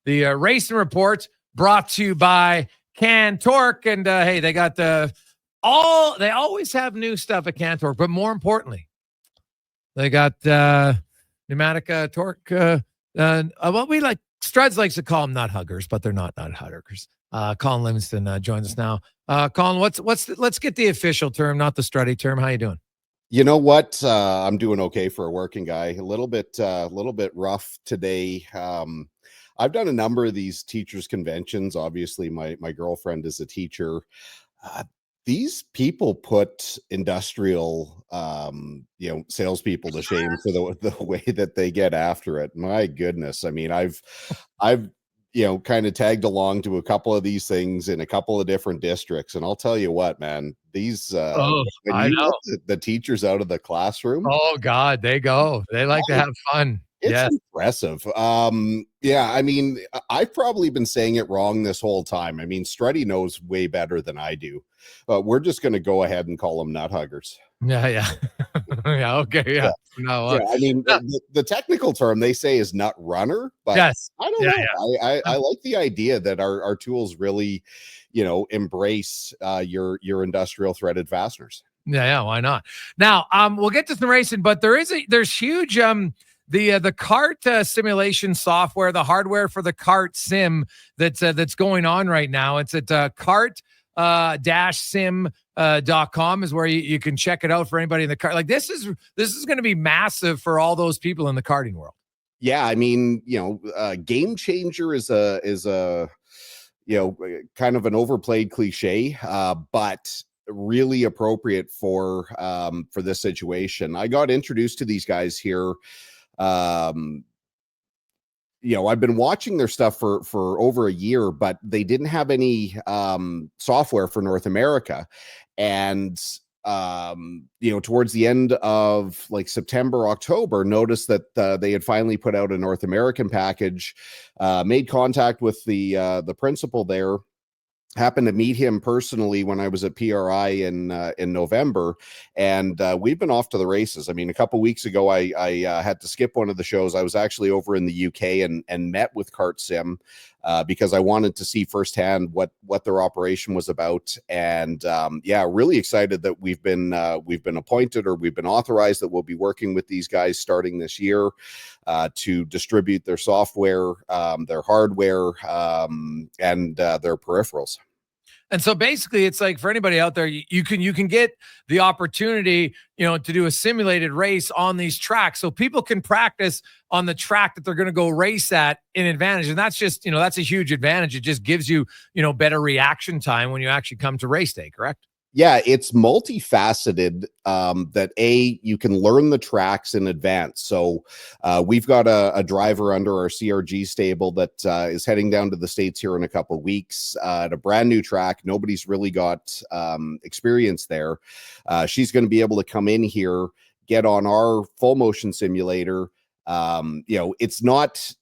the Racing Report, brought to you by CanTorque. And hey, they got they always have new stuff at CanTorque, but more importantly, they got pneumatic torque. What we like, Struds likes to call them nut huggers, but they're not nut huggers. Colin Livingston joins us now. Colin, let's get the official term, not the strutty term. How you doing? You know what? I'm doing okay for a working guy. A little bit rough today. I've done a number of these teachers conventions. Obviously, my girlfriend is a teacher. These people put industrial, salespeople to shame for the way that they get after it. My goodness. I mean, I've kind of tagged along to a couple of these things in a couple of different districts. And I'll tell you what, man, these, when you let the teachers out of the classroom. Oh God, they go. They like to have fun. It's impressive. I mean, I've probably been saying it wrong this whole time. I mean, Strutty knows way better than I do. We're just going to go ahead and call them nut huggers. Yeah. Okay. Yeah. No. I mean, the technical term they say is nut runner, but yes. I don't know. I like the idea that our tools really, embrace your industrial threaded fasteners. Yeah. Why not? Now, we'll get to some racing, but there's huge the cart simulation software, the hardware for the cart sim that's going on right now. It's at cart-sim.com is where you can check it out for anybody in the cart. Like this is going to be massive for all those people in the karting world. Yeah, I mean, game changer is a kind of an overplayed cliche, but really appropriate for this situation. I got introduced to these guys here. I've been watching their stuff for over a year, but they didn't have any software for North America. And towards the end of like September, October, noticed that they had finally put out a North American package, made contact with the principal there. Happened to meet him personally when I was at PRI in November, and we've been off to the races. I mean, a couple weeks ago, I had to skip one of the shows. I was actually over in the UK and met with Kart Sim because I wanted to see firsthand what their operation was about. And really excited that we've been appointed, or we've been authorized that we'll be working with these guys starting this year to distribute their software, their hardware, and their peripherals. And so basically it's like for anybody out there, you can get the opportunity, to do a simulated race on these tracks. So people can practice on the track that they're going to go race at in advantage. And that's just, that's a huge advantage. It just gives you, better reaction time when you actually come to race day, correct? Yeah, it's multifaceted, that you can learn the tracks in advance. So we've got a driver under our CRG stable that is heading down to the States here in a couple of weeks at a brand new track. Nobody's really got experience there. She's going to be able to come in here, get on our full motion simulator. It's not...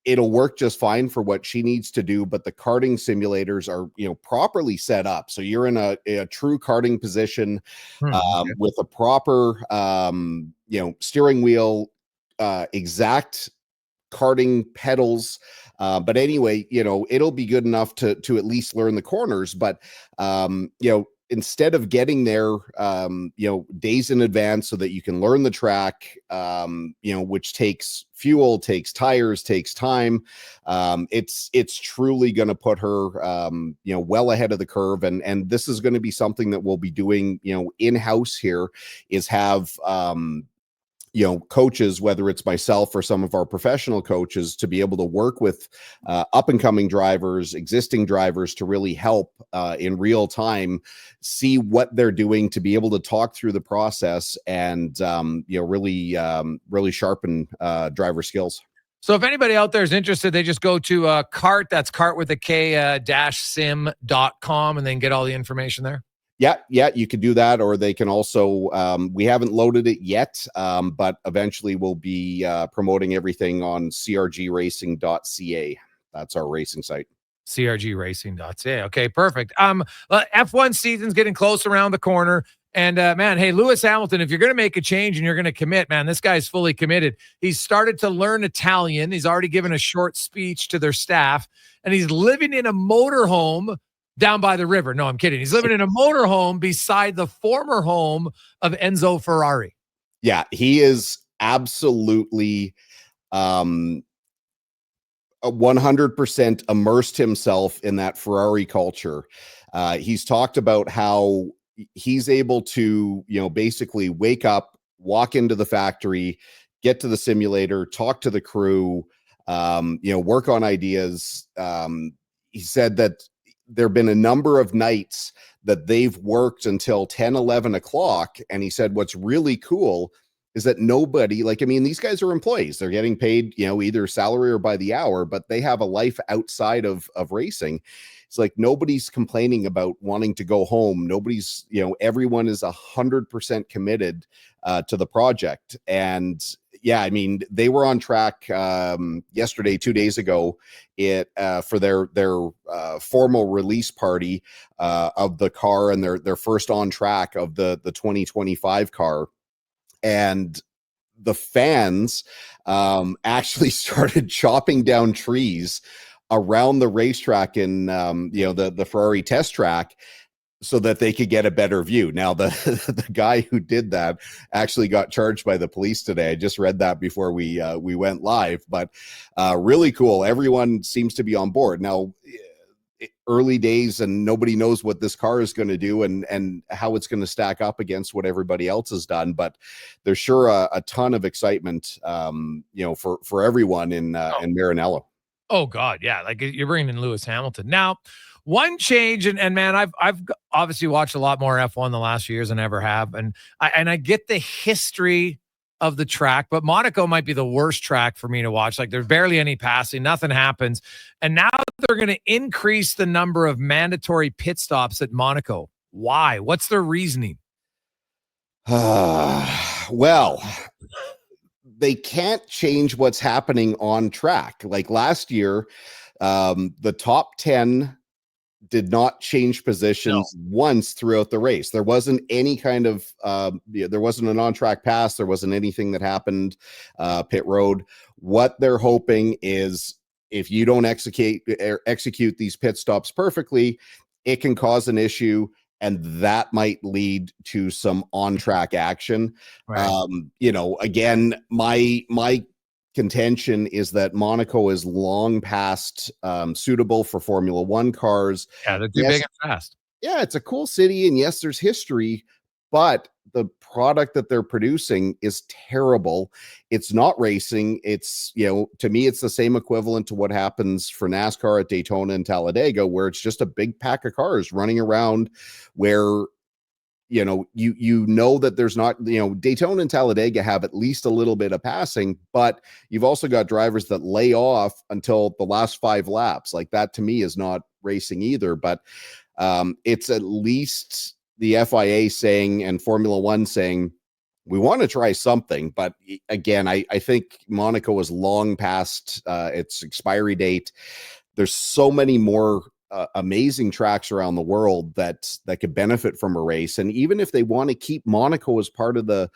It'll work just fine for what she needs to do, but the karting simulators are, properly set up. So you're in a true karting position with a proper, steering wheel, exact karting pedals. But anyway, it'll be good enough to at least learn the corners. But, instead of getting there, days in advance so that you can learn the track, which takes fuel, takes tires, takes time. It's truly going to put her, well ahead of the curve. And this is going to be something that we'll be doing, in-house here, is have, coaches, whether it's myself or some of our professional coaches, to be able to work with up and coming drivers, existing drivers, to really help in real time see what they're doing, to be able to talk through the process and, really sharpen driver skills. So if anybody out there is interested, they just go to cart, that's cart with a K, sim.com, and then get all the information there. Yeah, you could do that, or they can also, we haven't loaded it yet, but eventually we'll be promoting everything on crgracing.ca. That's our racing site. crgracing.ca. Okay, perfect. F1 season's getting close around the corner. And man, hey, Lewis Hamilton, if you're going to make a change and you're going to commit, man, this guy's fully committed. He's started to learn Italian. He's already given a short speech to their staff, and he's living in a motorhome down by the river. No, I'm kidding. He's living in a motorhome beside the former home of Enzo Ferrari. Yeah, he is absolutely 100% immersed himself in that Ferrari culture. He's talked about how he's able to, basically wake up, walk into the factory, get to the simulator, talk to the crew, work on ideas. He said that there have been a number of nights that they've worked until 10, 11 o'clock. And he said, what's really cool is that nobody, these guys are employees. They're getting paid, either salary or by the hour, but they have a life outside of racing. It's like nobody's complaining about wanting to go home. Nobody's, everyone is 100% committed to the project. And yeah, they were on track yesterday, 2 days ago, for their formal release party of the car and their first on track of the 2025 car. And the fans actually started chopping down trees around the racetrack in the Ferrari test track so that they could get a better view. Now, the guy who did that actually got charged by the police today. I just read that before we went live, but really cool. Everyone seems to be on board. Now, early days and nobody knows what this car is going to do and how it's going to stack up against what everybody else has done, but there's sure a ton of excitement for everyone in Maranello. Oh God, yeah, like you're bringing in Lewis Hamilton. Now, one change, and man, I've obviously watched a lot more F1 the last few years than I ever have, and I get the history of the track, but Monaco might be the worst track for me to watch. Like there's barely any passing, nothing happens. And now they're going to increase the number of mandatory pit stops at Monaco. Why? What's their reasoning? Well, they can't change what's happening on track. Like last year, the top 10 did not change positions once throughout the race. There wasn't any kind of there wasn't an on-track pass. There wasn't anything that happened pit road. What they're hoping is if you don't execute these pit stops perfectly, it can cause an issue, and that might lead to some on-track action. Right. Again, my contention is that Monaco is long past suitable for Formula One cars. Yeah, they're too big and fast. Yeah, it's a cool city, and yes, there's history, but the product that they're producing is terrible. It's not racing. It's, to me, it's the same equivalent to what happens for NASCAR at Daytona and Talladega, where it's just a big pack of cars running around where you know that there's not, Daytona and Talladega have at least a little bit of passing, but you've also got drivers that lay off until the last 5 laps. Like that to me is not racing either, but it's at least the FIA saying and Formula One saying, we want to try something. But again, I think Monaco is long past its expiry date. There's so many more amazing tracks around the world that could benefit from a race. And even if they want to keep Monaco as part of the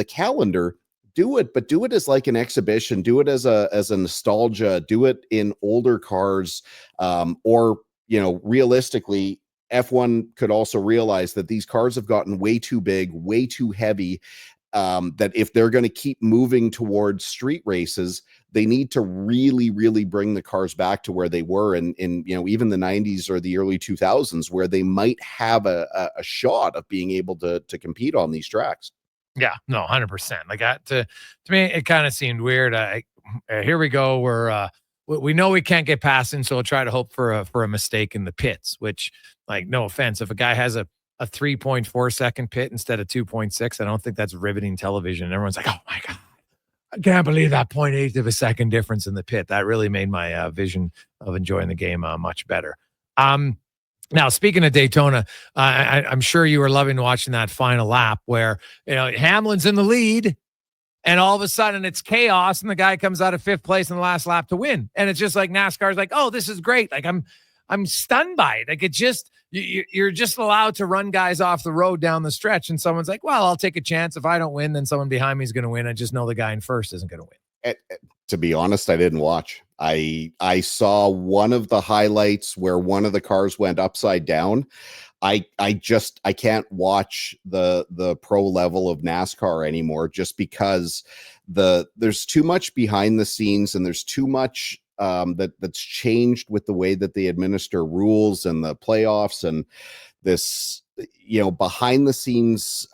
calendar, do it, but do it as like an exhibition, do it as a nostalgia, do it in older cars, or, realistically, F1 could also realize that these cars have gotten way too big, way too heavy, that if they're going to keep moving towards street races, they need to really, really bring the cars back to where they were in even the 90s or the early 2000s, where they might have a shot of being able to compete on these tracks. Yeah, no, 100%. Like that, to me, it kind of seemed weird. Here we go. We know we can't get passing, so we'll try to hope for a mistake in the pits. Which, like, no offense, if a guy has a 3.4 second pit instead of 2.6, I don't think that's riveting television. And everyone's like, oh my God, I can't believe that 0.8 of a second difference in the pit. That really made my vision of enjoying the game much better. Now, speaking of Daytona, I'm sure you were loving watching that final lap where, Hamlin's in the lead and all of a sudden it's chaos and the guy comes out of 5th place in the last lap to win. And it's just like NASCAR's like, oh, this is great. Like I'm stunned by it. Like, it just, you're just allowed to run guys off the road down the stretch, and someone's like, well, I'll take a chance. If I don't win, then someone behind me is going to win. I just know the guy in first isn't going to win. To be honest, I didn't watch. I saw one of the highlights where one of the cars went upside down. I can't watch the pro level of NASCAR anymore, just because there's too much behind the scenes, and there's too much that's changed with the way that they administer rules and the playoffs, and this, behind the scenes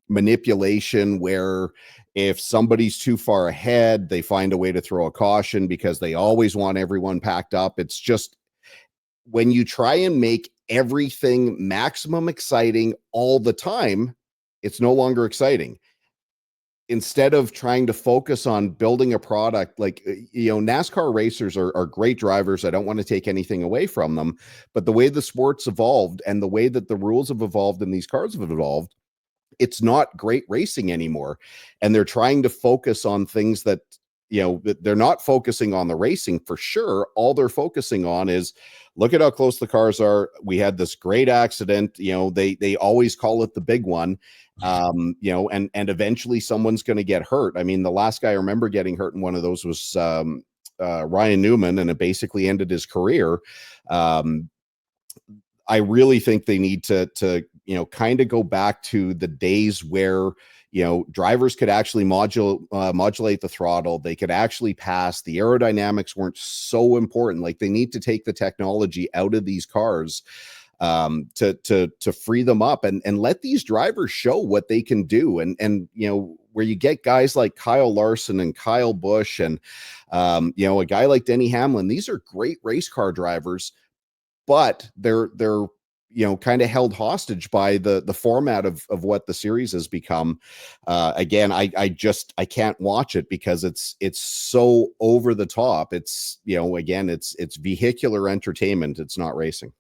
manipulation where if somebody's too far ahead, they find a way to throw a caution because they always want everyone packed up. It's just, when you try and make everything maximum exciting all the time, it's no longer exciting. Instead of trying to focus on building a product, like, NASCAR racers are great drivers. I don't want to take anything away from them, but the way the sport's evolved and the way that the rules have evolved and these cars have evolved, it's not great racing anymore. And they're trying to focus on things that, they're not focusing on the racing for sure. All they're focusing on is, look at how close the cars are. We had this great accident. They always call it the big one. And eventually someone's going to get hurt. I mean, the last guy I remember getting hurt in one of those was Ryan Newman, and it basically ended his career. I really think they need to kind of go back to the days where, drivers could actually modulate the throttle. They could actually pass. The aerodynamics weren't so important. Like, they need to take the technology out of these cars to free them up and let these drivers show what they can do. And where you get guys like Kyle Larson and Kyle Busch and, a guy like Denny Hamlin, these are great race car drivers, but they're kind of held hostage by the format of what the series has become. Again, I can't watch it because it's so over the top. It's, again, it's vehicular entertainment. It's not racing.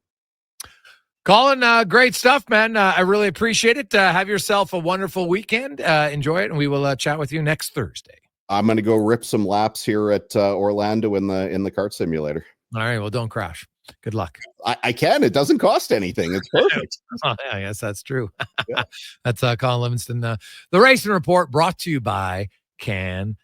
Colin, great stuff, man. I really appreciate it. Have yourself a wonderful weekend. Enjoy it, and we will chat with you next Thursday. I'm going to go rip some laps here at Orlando in the kart simulator. All right. Well, don't crash. Good luck. I can. It doesn't cost anything. It's perfect. Oh, yeah, I guess that's true. Yeah. That's Colin Livingston. The Racing Report brought to you by CanTorque.